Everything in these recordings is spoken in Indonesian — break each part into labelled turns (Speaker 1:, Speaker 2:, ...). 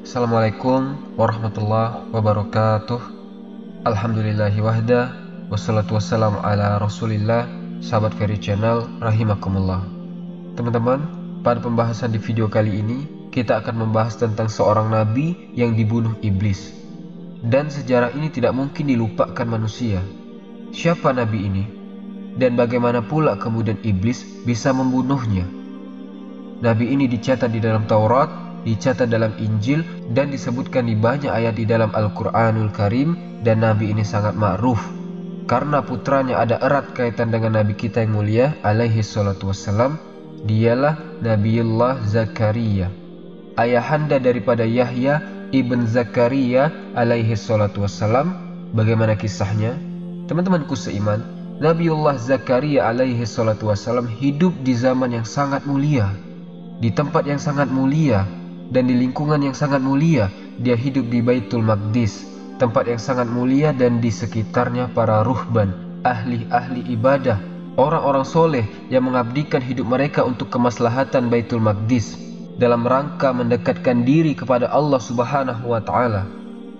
Speaker 1: Assalamualaikum warahmatullahi wabarakatuh. Alhamdulillahi wahda, wassalatu wassalamu ala rasulillah. Sahabat Ferry Channel rahimakumullah. Teman-teman, pada pembahasan di video kali ini kita akan membahas tentang seorang nabi yang dibunuh iblis. Dan sejarah ini tidak mungkin dilupakan manusia. Siapa nabi ini? Dan bagaimana pula kemudian iblis bisa membunuhnya? Nabi ini dicatat di dalam Taurat, dicatat dalam Injil, dan disebutkan di banyak ayat di dalam Al-Quranul Karim. Dan Nabi ini sangat ma'ruf karena putranya ada erat kaitan dengan Nabi kita yang mulia alaihi salatu wassalam. Dialah Nabiullah Zakaria, ayahanda daripada Yahya ibn Zakaria alaihi salatu wassalam. Bagaimana kisahnya? Teman-temanku seiman, Nabiullah Zakaria alaihi salatu wassalam hidup di zaman yang sangat mulia, di tempat yang sangat mulia, dan di lingkungan yang sangat mulia. Dia hidup di Baitul Maqdis, tempat yang sangat mulia, dan di sekitarnya para ruhban, ahli-ahli ibadah, orang-orang soleh yang mengabdikan hidup mereka untuk kemaslahatan Baitul Maqdis dalam rangka mendekatkan diri kepada Allah Subhanahu wa Ta'ala.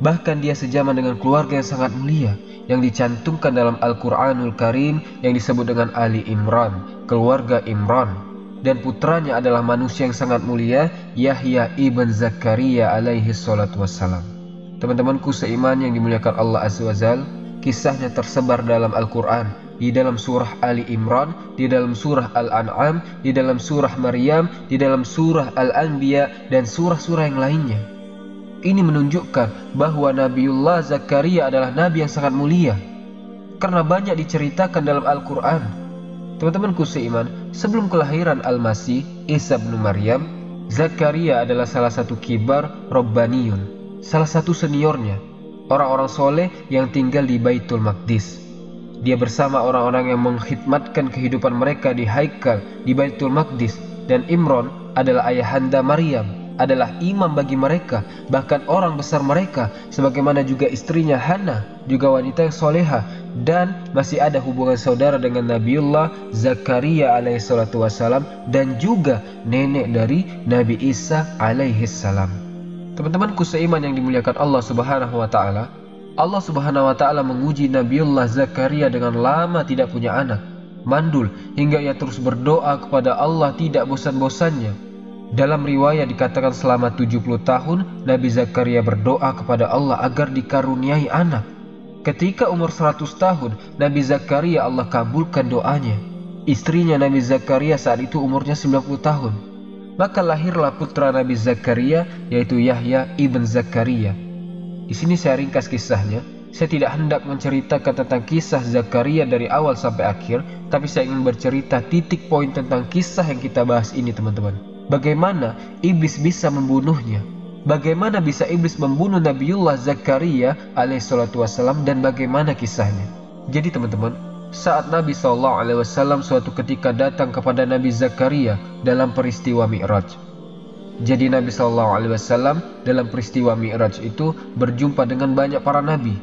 Speaker 1: Bahkan dia sejaman dengan keluarga yang sangat mulia yang dicantumkan dalam Al-Quranul Karim yang disebut dengan Ali Imran, keluarga Imran. Dan putranya adalah manusia yang sangat mulia, Yahya ibn Zakaria alaihi salatu wassalam. Teman-temanku seiman yang dimuliakan Allah Azza wa Jalla, kisahnya tersebar dalam Al-Quran, di dalam surah Ali Imran, di dalam surah Al-An'am, di dalam surah Maryam, di dalam surah Al-Anbiya, dan surah-surah yang lainnya. Ini menunjukkan bahwa Nabiullah Zakaria adalah nabi yang sangat mulia karena banyak diceritakan dalam Al-Quran. Teman-temanku seiman, sebelum kelahiran Al-Masih Isa bin Maryam, Zakaria adalah salah satu kibar Rabbaniyun, salah satu seniornya, orang-orang soleh yang tinggal di Baitul Maqdis. Dia bersama orang-orang yang mengkhidmatkan kehidupan mereka di Haikal, di Baitul Maqdis. Dan Imran adalah ayahanda Maryam, adalah imam bagi mereka, bahkan orang besar mereka, sebagaimana juga istrinya Hana, juga wanita yang soleha. Dan masih ada hubungan saudara dengan Nabiullah Zakaria alaihi salatu wassalam, dan juga nenek dari Nabi Isa alaihi salam. Teman-temanku seiman yang dimuliakan Allah Subhanahu wa Ta'ala, Allah Subhanahu wa Ta'ala menguji Nabiullah Zakaria dengan lama tidak punya anak, mandul, hingga ia terus berdoa kepada Allah tidak bosan-bosannya. Dalam riwayat dikatakan selama 70 tahun Nabi Zakaria berdoa kepada Allah agar dikaruniai anak. Ketika umur 100 tahun Nabi Zakaria Allah kabulkan doanya. Istrinya Nabi Zakaria saat itu umurnya 90 tahun. Maka lahirlah putra Nabi Zakaria, yaitu Yahya ibn Zakaria. Di sini saya ringkas kisahnya. Saya tidak hendak menceritakan tentang kisah Zakaria dari awal sampai akhir, tapi saya ingin bercerita titik poin tentang kisah yang kita bahas ini, teman-teman. Bagaimana iblis bisa membunuhnya? Bagaimana bisa iblis membunuh Nabiullah Zakaria alaihissalatu wassalam, dan bagaimana kisahnya? Jadi teman-teman, saat Nabi SAW suatu ketika datang kepada Nabi Zakaria dalam peristiwa Mi'raj. Jadi Nabi SAW dalam peristiwa Mi'raj itu berjumpa dengan banyak para nabi,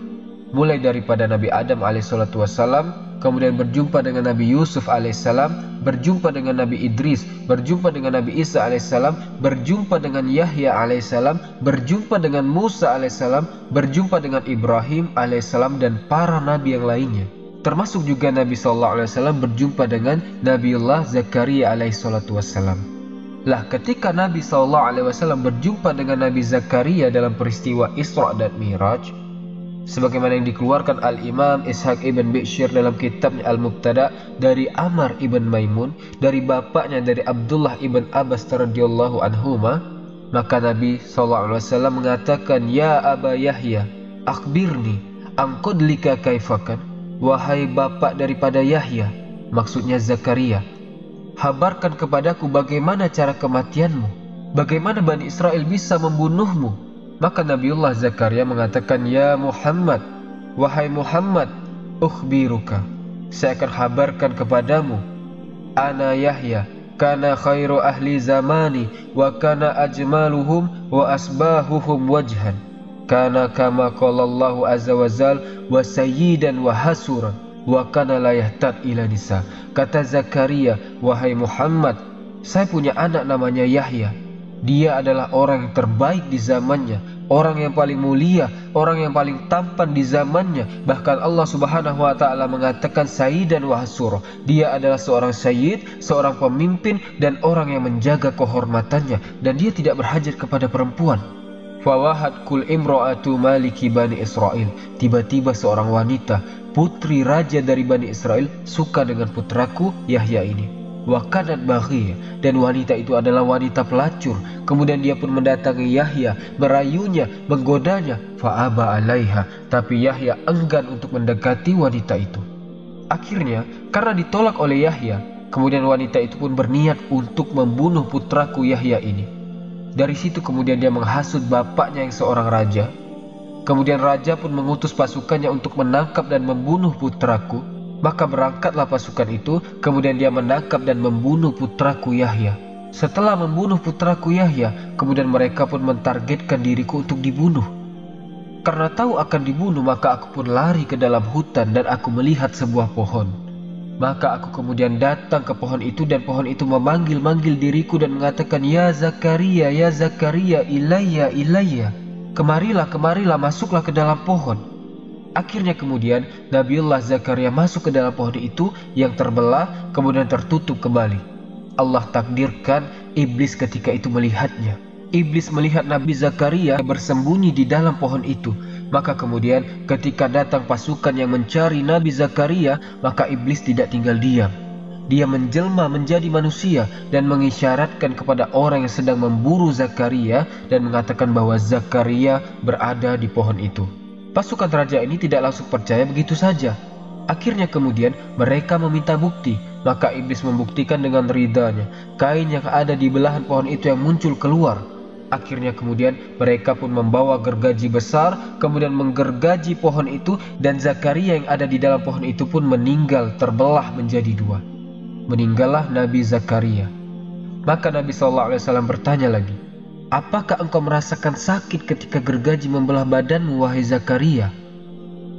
Speaker 1: mulai daripada Nabi Adam alaihissalatu wassalam, kemudian berjumpa dengan Nabi Yusuf alaihissalam, berjumpa dengan Nabi Idris, berjumpa dengan Nabi Isa alaihissalam, berjumpa dengan Yahya alaihissalam, berjumpa dengan Musa alaihissalam, berjumpa dengan Ibrahim alaihissalam, dan para nabi yang lainnya. Termasuk juga Nabi SAW berjumpa dengan Nabiullah Zakaria alaihissalatu wassalam. Lah, ketika Nabi SAW berjumpa dengan Nabi Zakaria dalam peristiwa Isra dan Mi'raj, sebagaimana yang dikeluarkan Al-Imam Ishaq ibn Bishir dalam kitabnya Al-Mubtada dari Amr ibn Maimun, dari bapaknya dari Abdullah ibn Abbas radhiyallahu anhuma, maka Nabi SAW mengatakan, "Ya Aba Yahya, akhbirni an qadlika kaifakan." Wahai bapak daripada Yahya, maksudnya Zakaria, habarkan kepadaku bagaimana cara kematianmu, bagaimana Bani Israel bisa membunuhmu. Maka Nabiullah Zakaria mengatakan, "Ya Muhammad, wahai Muhammad, ukhbiruka, saya akan habarkan kepadamu. Ana Yahya, kana khairu ahli zamani, wa kana ajmaluhum wa asbahuhum wajhan. Kana kama qala Allahu azza wa jal, wa sayyidan wa hasuran, wa kana la yahtad ila nisa." Kata Zakaria, "Wahai Muhammad, saya punya anak namanya Yahya. Dia adalah orang yang terbaik di zamannya, orang yang paling mulia, orang yang paling tampan di zamannya. Bahkan Allah Subhanahu wa taala mengatakan sayyidan wa hasura. Dia adalah seorang sayyid, seorang pemimpin dan orang yang menjaga kehormatannya, dan dia tidak berhajat kepada perempuan. Fawahat kul imro'atu maliki Bani Israel. Tiba-tiba seorang wanita, putri raja dari Bani Israel, suka dengan putraku Yahya ini. Wakanat baghiyah, dan wanita itu adalah wanita pelacur. Kemudian dia pun mendatangi Yahya, merayunya, menggodanya. Fa'aba alaiha, tapi Yahya enggan untuk mendekati wanita itu. Akhirnya, karena ditolak oleh Yahya, kemudian wanita itu pun berniat untuk membunuh putraku Yahya ini. Dari situ kemudian dia menghasut bapaknya yang seorang raja. Kemudian raja pun mengutus pasukannya untuk menangkap dan membunuh putraku. Maka berangkatlah pasukan itu, kemudian dia menangkap dan membunuh putraku Yahya. Setelah membunuh putraku Yahya, kemudian mereka pun mentargetkan diriku untuk dibunuh. Karena tahu akan dibunuh, maka aku pun lari ke dalam hutan dan aku melihat sebuah pohon. Maka aku kemudian datang ke pohon itu, dan pohon itu memanggil-manggil diriku dan mengatakan, ya Zakaria, ilayya, ilayya. Kemarilah, kemarilah, masuklah ke dalam pohon. Akhirnya kemudian Nabiullah Zakaria masuk ke dalam pohon itu yang terbelah, kemudian tertutup kembali. Allah takdirkan iblis ketika itu melihatnya. Iblis melihat Nabi Zakaria bersembunyi di dalam pohon itu. Maka kemudian ketika datang pasukan yang mencari Nabi Zakaria, maka iblis tidak tinggal diam. Dia menjelma menjadi manusia dan mengisyaratkan kepada orang yang sedang memburu Zakaria dan mengatakan bahwa Zakaria berada di pohon itu. Pasukan raja ini tidak langsung percaya begitu saja. Akhirnya kemudian mereka meminta bukti. Maka iblis membuktikan dengan ridanya. Kain yang ada di belahan pohon itu yang muncul keluar. Akhirnya kemudian mereka pun membawa gergaji besar, kemudian menggergaji pohon itu, dan Zakaria yang ada di dalam pohon itu pun meninggal, terbelah menjadi dua. Meninggallah Nabi Zakaria. Maka Nabi SAW bertanya lagi, apakah engkau merasakan sakit ketika gergaji membelah badanmu, wahai Zakaria?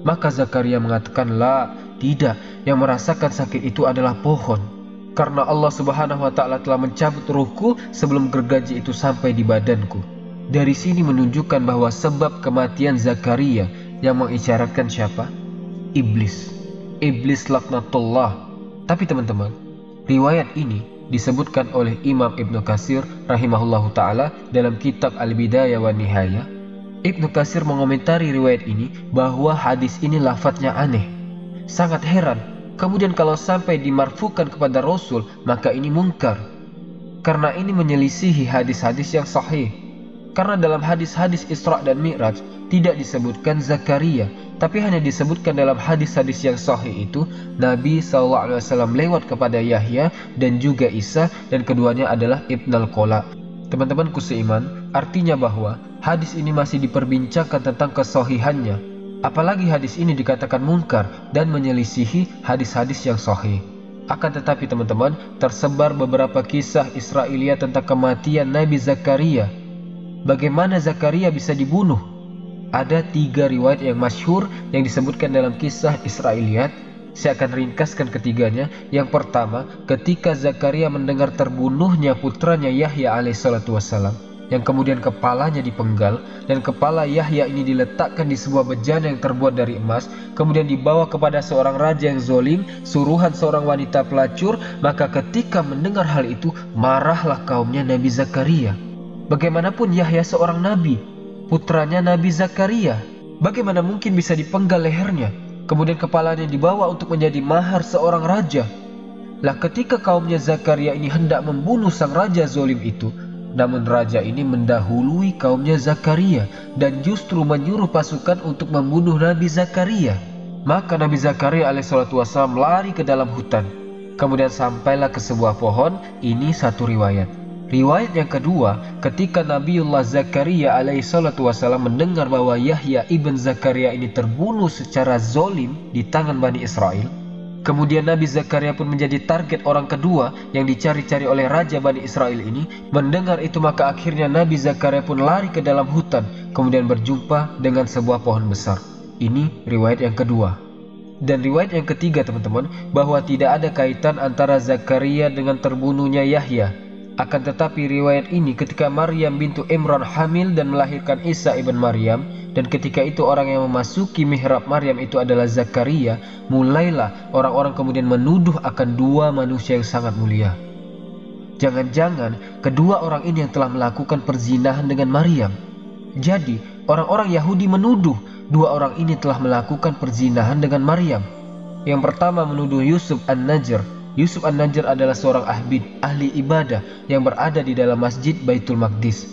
Speaker 1: Maka Zakaria mengatakan, la, tidak, yang merasakan sakit itu adalah pohon. Karena Allah Subhanahu wa taala telah mencabut ruhku sebelum gergaji itu sampai di badanku. Dari sini menunjukkan bahwa sebab kematian Zakaria yang mengisyaratkan siapa? Iblis. Iblis laknatullah. Tapi teman-teman, riwayat ini disebutkan oleh Imam Ibnu Katsir rahimahullahu taala dalam kitab Al-Bidayah wa Nihayah. Ibnu Katsir mengomentari riwayat ini bahwa hadis ini lafadznya aneh. Sangat heran. Kemudian kalau sampai dimarfukan kepada Rasul, maka ini mungkar. Karena ini menyelisihi hadis-hadis yang sahih. Karena dalam hadis-hadis Isra dan Mi'raj tidak disebutkan Zakaria, tapi hanya disebutkan dalam hadis-hadis yang sahih itu Nabi SAW lewat kepada Yahya dan juga Isa, dan keduanya adalah Ibnul Qola. Teman-temanku seiman, artinya bahwa hadis ini masih diperbincangkan tentang kesahihannya. Apalagi hadis ini dikatakan mungkar dan menyelisihi hadis-hadis yang sahih. Akan tetapi teman-teman, tersebar beberapa kisah Israiliyat tentang kematian Nabi Zakaria. Bagaimana Zakaria bisa dibunuh? Ada 3 riwayat yang masyhur yang disebutkan dalam kisah Israiliyat. Saya akan ringkaskan ketiganya. Yang pertama, ketika Zakaria mendengar terbunuhnya putranya Yahya alaihissalatu wassalam, yang kemudian kepalanya dipenggal, dan kepala Yahya ini diletakkan di sebuah bejana yang terbuat dari emas, kemudian dibawa kepada seorang raja yang zolim, suruhan seorang wanita pelacur. Maka ketika mendengar hal itu, marahlah kaumnya Nabi Zakaria. Bagaimanapun Yahya seorang nabi, putranya Nabi Zakaria, bagaimana mungkin bisa dipenggal lehernya, kemudian kepalanya dibawa untuk menjadi mahar seorang raja? Lah ketika kaumnya Zakaria ini hendak membunuh sang raja zolim itu, namun raja ini mendahului kaumnya Zakaria dan justru menyuruh pasukan untuk membunuh Nabi Zakaria. Maka Nabi Zakaria alaihissalatu wassalam lari ke dalam hutan. Kemudian sampailah ke sebuah pohon. Ini satu riwayat. Riwayat yang kedua, ketika Nabiullah Zakaria alaihissalatu wassalam mendengar bahwa Yahya ibn Zakaria ini terbunuh secara zolim di tangan Bani Israel, kemudian Nabi Zakaria pun menjadi target orang kedua yang dicari-cari oleh Raja Bani Israel ini. Mendengar itu, maka akhirnya Nabi Zakaria pun lari ke dalam hutan, kemudian berjumpa dengan sebuah pohon besar. Ini riwayat yang kedua. Dan riwayat yang ketiga teman-teman, bahwa tidak ada kaitan antara Zakaria dengan terbunuhnya Yahya. Akan tetapi riwayat ini ketika Maryam bintu Imran hamil dan melahirkan Isa ibn Maryam, dan ketika itu orang yang memasuki mihrab Maryam itu adalah Zakaria, mulailah orang-orang kemudian menuduh akan dua manusia yang sangat mulia. Jangan-jangan kedua orang ini yang telah melakukan perzinahan dengan Maryam. Jadi orang-orang Yahudi menuduh dua orang ini telah melakukan perzinahan dengan Maryam. Yang pertama menuduh Yusuf An-Najjar. Yusuf An-Najjar adalah seorang ahli ibadah yang berada di dalam masjid Baitul Maqdis.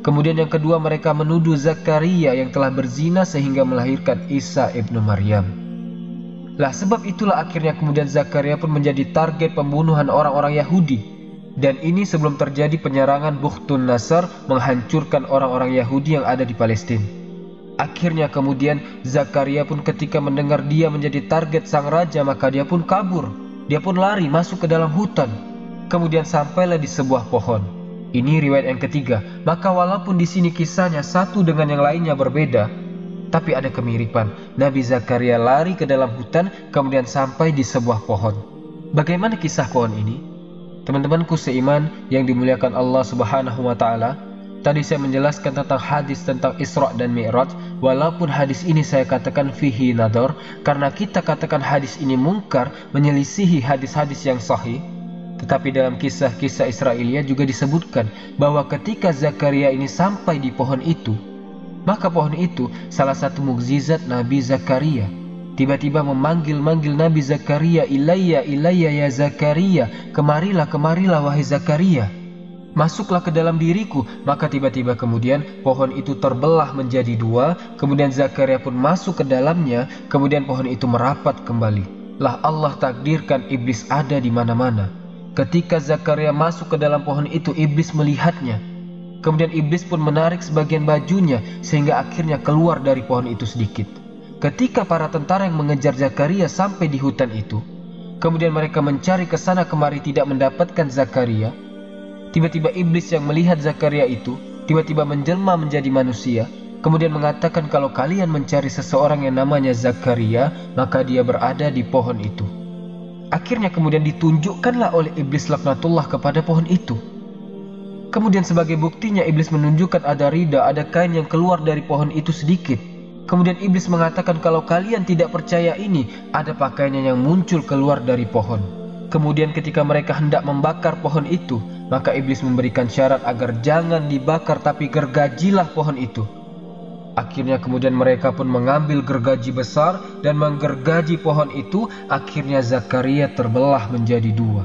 Speaker 1: Kemudian yang kedua mereka menuduh Zakaria yang telah berzina sehingga melahirkan Isa ibnu Maryam. Lah sebab itulah akhirnya kemudian Zakaria pun menjadi target pembunuhan orang-orang Yahudi. Dan ini sebelum terjadi penyerangan Bukhtun Nasr menghancurkan orang-orang Yahudi yang ada di Palestina. Akhirnya kemudian Zakaria pun ketika mendengar dia menjadi target sang raja, maka dia pun kabur. Dia pun lari masuk ke dalam hutan. Kemudian sampailah di sebuah pohon. Ini riwayat yang ketiga. Maka walaupun di sini kisahnya satu dengan yang lainnya berbeda, tapi ada kemiripan. Nabi Zakaria lari ke dalam hutan, kemudian sampai di sebuah pohon. Bagaimana kisah pohon ini? Teman-temanku seiman yang dimuliakan Allah Subhanahu wa Ta'ala, tadi saya menjelaskan tentang hadis tentang Isra dan Mi'raj. Walaupun hadis ini saya katakan fihi nador, karena kita katakan hadis ini mungkar, menyelisihi hadis-hadis yang sahih, tetapi dalam kisah-kisah Israiliyat juga disebutkan bahwa ketika Zakaria ini sampai di pohon itu, maka pohon itu salah satu mukjizat Nabi Zakaria. Tiba-tiba memanggil-manggil Nabi Zakaria, ilayya ilayya ya Zakaria, kemarilah kemarilah wahai Zakaria, masuklah ke dalam diriku. Maka tiba-tiba kemudian pohon itu terbelah menjadi dua. Kemudian Zakaria pun masuk ke dalamnya. Kemudian pohon itu merapat kembali. Lah Allah takdirkan iblis ada di mana-mana. Ketika Zakaria masuk ke dalam pohon itu, iblis melihatnya. Kemudian iblis pun menarik sebagian bajunya sehingga akhirnya keluar dari pohon itu sedikit. Ketika para tentara yang mengejar Zakaria sampai di hutan itu, kemudian mereka mencari ke sana kemari tidak mendapatkan Zakaria. Tiba-tiba iblis yang melihat Zakaria itu tiba-tiba menjelma menjadi manusia, kemudian mengatakan kalau kalian mencari seseorang yang namanya Zakaria, maka dia berada di pohon itu. Akhirnya kemudian ditunjukkanlah oleh iblis laknatullah kepada pohon itu. Kemudian sebagai buktinya iblis menunjukkan ada rida, ada kain yang keluar dari pohon itu sedikit. Kemudian iblis mengatakan kalau kalian tidak percaya ini, ada pakaiannya yang muncul keluar dari pohon. Kemudian ketika mereka hendak membakar pohon itu, maka iblis memberikan syarat agar jangan dibakar tapi gergajilah pohon itu. Akhirnya kemudian mereka pun mengambil gergaji besar dan menggergaji pohon itu. Akhirnya Zakaria terbelah menjadi dua.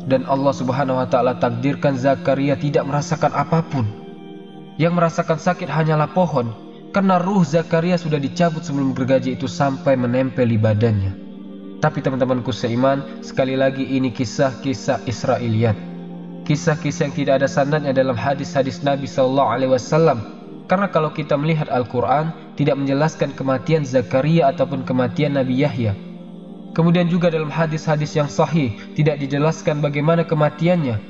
Speaker 1: Dan Allah Subhanahu wa Ta'ala takdirkan Zakaria tidak merasakan apapun. Yang merasakan sakit hanyalah pohon, karena ruh Zakaria sudah dicabut sebelum gergaji itu sampai menempel di badannya. Tapi teman-temanku seiman, sekali lagi ini kisah-kisah Israiliyat. Kisah-kisah yang tidak ada sanadnya dalam hadis-hadis Nabi SAW. Karena kalau kita melihat Al-Quran, tidak menjelaskan kematian Zakaria ataupun kematian Nabi Yahya. Kemudian juga dalam hadis-hadis yang sahih, tidak dijelaskan bagaimana kematiannya.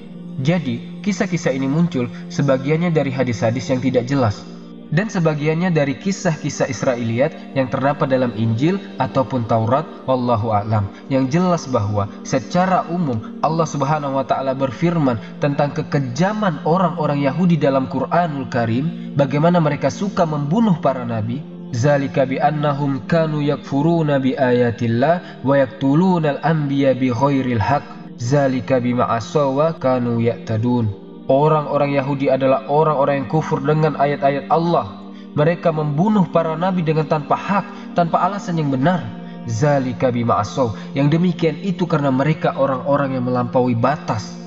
Speaker 1: Jadi, kisah-kisah ini muncul sebagiannya dari hadis-hadis yang tidak jelas, dan sebagiannya dari kisah-kisah Israiliyat yang terdapat dalam Injil ataupun Taurat, wallahu a'lam. Yang jelas bahwa secara umum Allah Subhanahu wa Ta'ala berfirman tentang kekejaman orang-orang Yahudi dalam Quranul Karim, bagaimana mereka suka membunuh para nabi. Zalika bi annahum kanu yakfuruna bi ayatillah wa yaqtuluna al-anbiya bi ghairil haqq. Zalika bima asaw wa kanu ya'tadun. Orang-orang Yahudi adalah orang-orang yang kufur dengan ayat-ayat Allah. Mereka membunuh para nabi dengan tanpa hak, tanpa alasan yang benar. Zalika bima asaw. Yang demikian itu karena mereka orang-orang yang melampaui batas,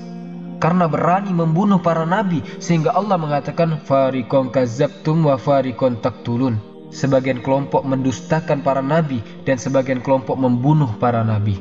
Speaker 1: karena berani membunuh para nabi, sehingga Allah mengatakan farikon kazabtum wa farikon taktulun. Sebagian kelompok mendustakan para nabi dan sebagian kelompok membunuh para nabi.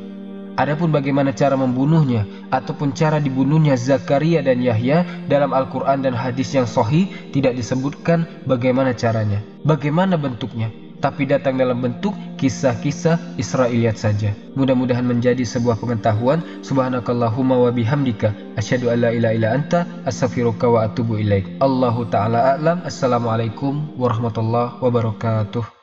Speaker 1: Adapun bagaimana cara membunuhnya ataupun cara dibunuhnya Zakaria dan Yahya dalam Al-Quran dan hadis yang sahih tidak disebutkan bagaimana caranya, bagaimana bentuknya, tapi datang dalam bentuk kisah-kisah Israiliyat saja. Mudah-mudahan menjadi sebuah pengetahuan. Subhanakallahumma wa bihamdika asyhadu an la ilaha illa anta astaghfiruka wa atubu ilaik. Allahu ta'ala a'lam. Assalamualaikum warahmatullahi wabarakatuh.